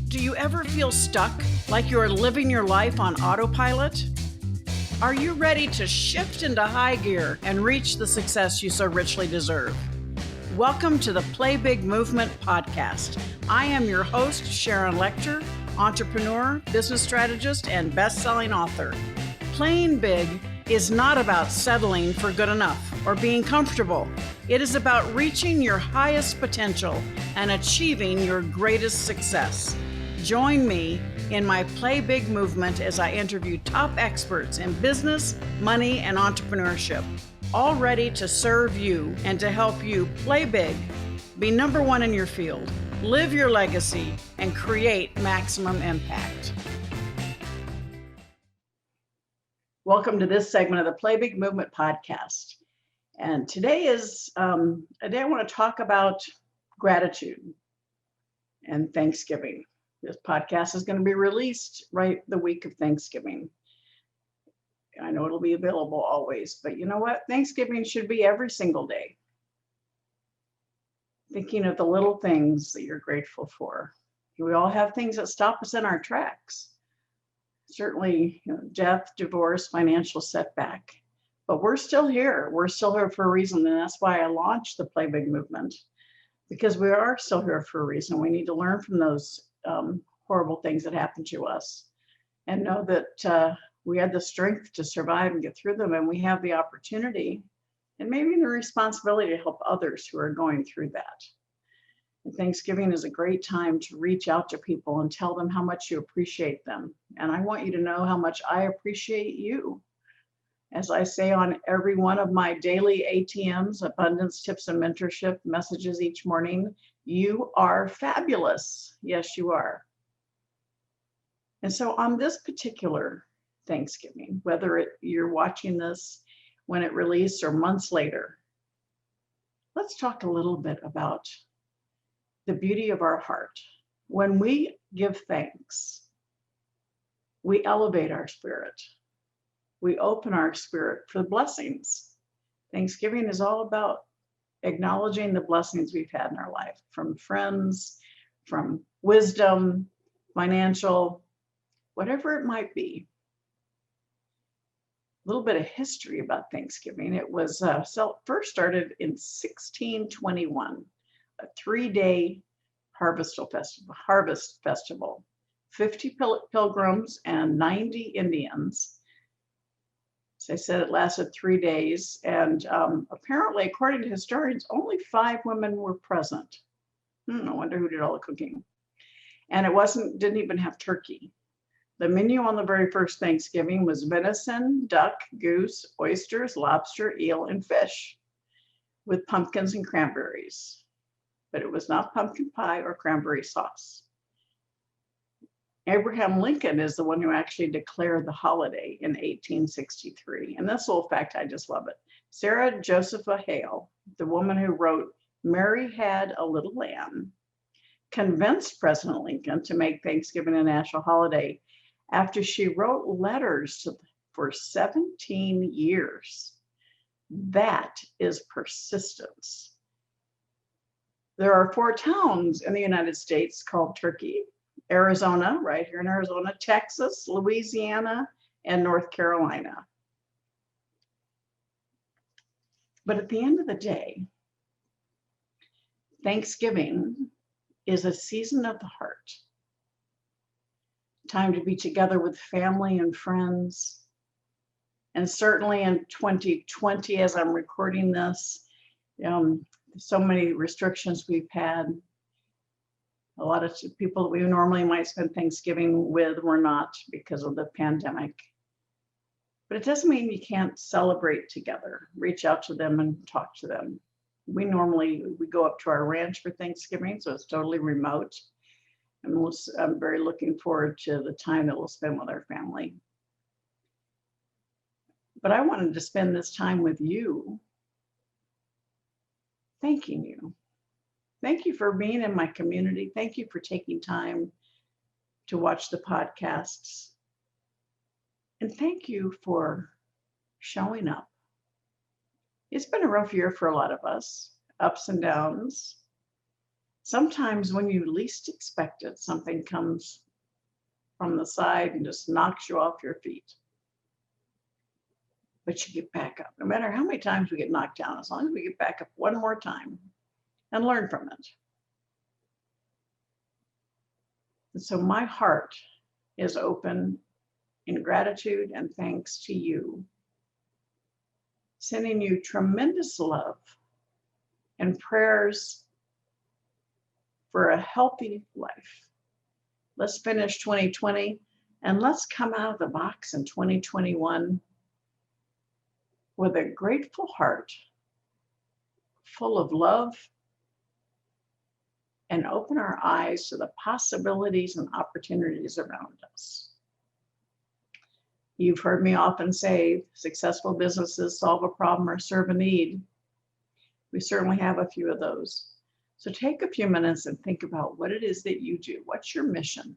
Do you ever feel stuck, like you're living your life on autopilot? Are you ready to shift into high gear and reach the success you so richly deserve? Welcome to the Play Big Movement podcast. I am your host, Sharon Lechter, entrepreneur, business strategist, and best-selling author. Playing big is not about settling for good enough or being comfortable. It is about reaching your highest potential and achieving your greatest success. Join me in my Play Big movement as I interview top experts in business, money, and entrepreneurship, all ready to serve you and to help you play big, be number one in your field, live your legacy, and create maximum impact. Welcome to this segment of the Play Big Movement podcast. And today is a day I want to talk about gratitude and Thanksgiving. This podcast is going to be released right the week of Thanksgiving. I know it'll be available always, but you know what? Thanksgiving should be every single day. Thinking of the little things that you're grateful for. We all have things that stop us in our tracks. Certainly, death, divorce, financial setback. But we're still here. We're still here for a reason. And that's why I launched the Play Big movement, because we are still here for a reason. We need to learn from those horrible things that happened to us and know that we had the strength to survive and get through them. And we have the opportunity and maybe the responsibility to help others who are going through that. And Thanksgiving is a great time to reach out to people and tell them how much you appreciate them. And I want you to know how much I appreciate you. As I say on every one of my daily ATMs, abundance, tips, and mentorship messages each morning, you are fabulous. Yes, you are. And so on this particular Thanksgiving, whether you're watching this when it released or months later, let's talk a little bit about the beauty of our heart. When we give thanks, we elevate our spirit. We open our spirit for blessings. Thanksgiving is all about acknowledging the blessings we've had in our life, from friends, from wisdom, financial, whatever it might be. A little bit of history about Thanksgiving. It was first started in 1621, a 3-day harvest festival, 50 pilgrims and 90 Indians. As I said, it lasted 3 days, and apparently, according to historians, only 5 women were present. I wonder who did all the cooking. And it didn't even have turkey. The menu on the very first Thanksgiving was venison, duck, goose, oysters, lobster, eel, and fish, with pumpkins and cranberries. But it was not pumpkin pie or cranberry sauce. Abraham Lincoln is the one who actually declared the holiday in 1863. And this little fact, I just love it. Sarah Josepha Hale, the woman who wrote Mary Had a Little Lamb, convinced President Lincoln to make Thanksgiving a national holiday after she wrote letters for 17 years. That is persistence. There are 4 towns in the United States called Turkey: Arizona, right here in Arizona, Texas, Louisiana, and North Carolina. But at the end of the day, Thanksgiving is a season of the heart. Time to be together with family and friends. And certainly in 2020, as I'm recording this, so many restrictions we've had. A lot of people that we normally might spend Thanksgiving with were not because of the pandemic. But it doesn't mean you can't celebrate together, reach out to them and talk to them. We go up to our ranch for Thanksgiving, so it's totally remote. And I'm very looking forward to the time that we'll spend with our family. But I wanted to spend this time with you, thanking you. Thank you for being in my community. Thank you for taking time to watch the podcasts. And thank you for showing up. It's been a rough year for a lot of us, ups and downs. Sometimes when you least expect it, something comes from the side and just knocks you off your feet. But you get back up. No matter how many times we get knocked down, as long as we get back up one more time and learn from it. And so my heart is open in gratitude and thanks to you, sending you tremendous love and prayers for a healthy life. Let's finish 2020 and let's come out of the box in 2021 with a grateful heart, full of love, and open our eyes to the possibilities and opportunities around us. You've heard me often say successful businesses solve a problem or serve a need. We certainly have a few of those. So take a few minutes and think about what it is that you do. What's your mission?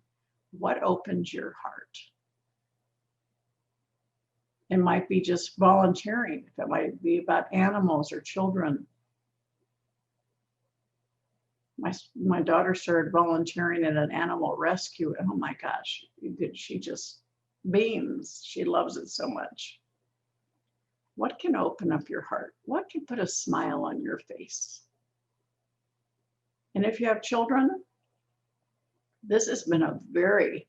What opens your heart? It might be just volunteering. It might be about animals or children. My daughter started volunteering at an animal rescue. And oh my gosh, she just beams. She loves it so much. What can open up your heart? What can put a smile on your face? And if you have children, this has been a very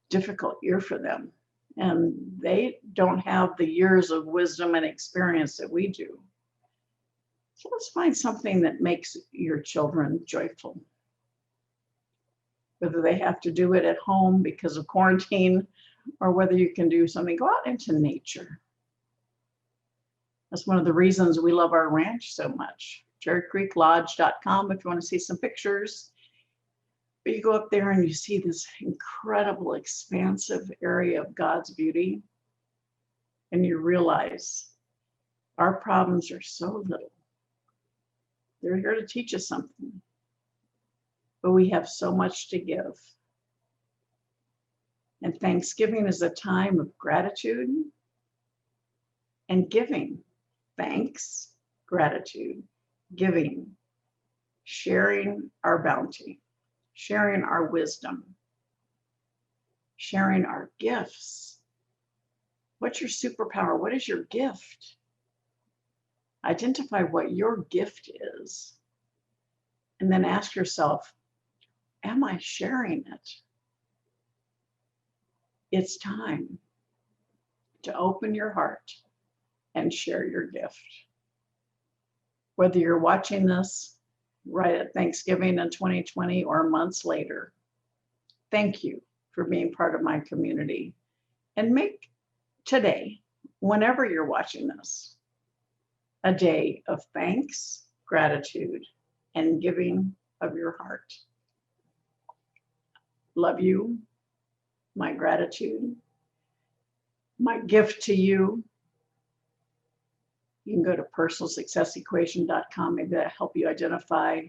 difficult year for them. And they don't have the years of wisdom and experience that we do. So let's find something that makes your children joyful. Whether they have to do it at home because of quarantine, or whether you can do something, go out into nature. That's one of the reasons we love our ranch so much. JerryCreekLodge.com if you want to see some pictures. But you go up there and you see this incredible, expansive area of God's beauty. And you realize our problems are so little. They're here to teach us something. But we have so much to give. And Thanksgiving is a time of gratitude and giving. Thanks, gratitude, giving, sharing our bounty, sharing our wisdom, sharing our gifts. What's your superpower? What is your gift? Identify what your gift is. And then ask yourself, am I sharing it? It's time to open your heart and share your gift. Whether you're watching this right at Thanksgiving in 2020 or months later, thank you for being part of my community. And make today, whenever you're watching this, a day of thanks, gratitude, and giving of your heart. Love you, my gratitude, my gift to you. You can go to personalsuccessequation.com. Maybe that'll help you identify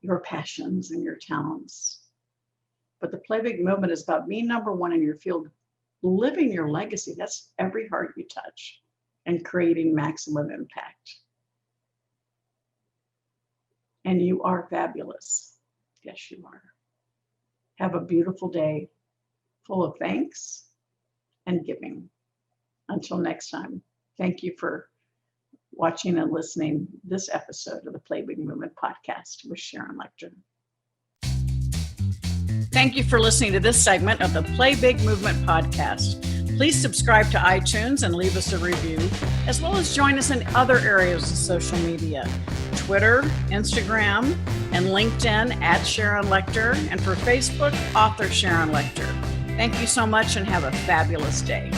your passions and your talents. But the Play Big movement is about being number one in your field, living your legacy. That's every heart you touch, and creating maximum impact. And you are fabulous. Yes, you are. Have a beautiful day full of thanks and giving. Until next time, thank you for watching and listening this episode of the Play Big Movement podcast with Sharon Lechter. Thank you for listening to this segment of the Play Big Movement podcast. Please subscribe to iTunes and leave us a review, as well as join us in other areas of social media, Twitter, Instagram, and LinkedIn at Sharon Lechter, and for Facebook, author Sharon Lechter. Thank you so much and have a fabulous day.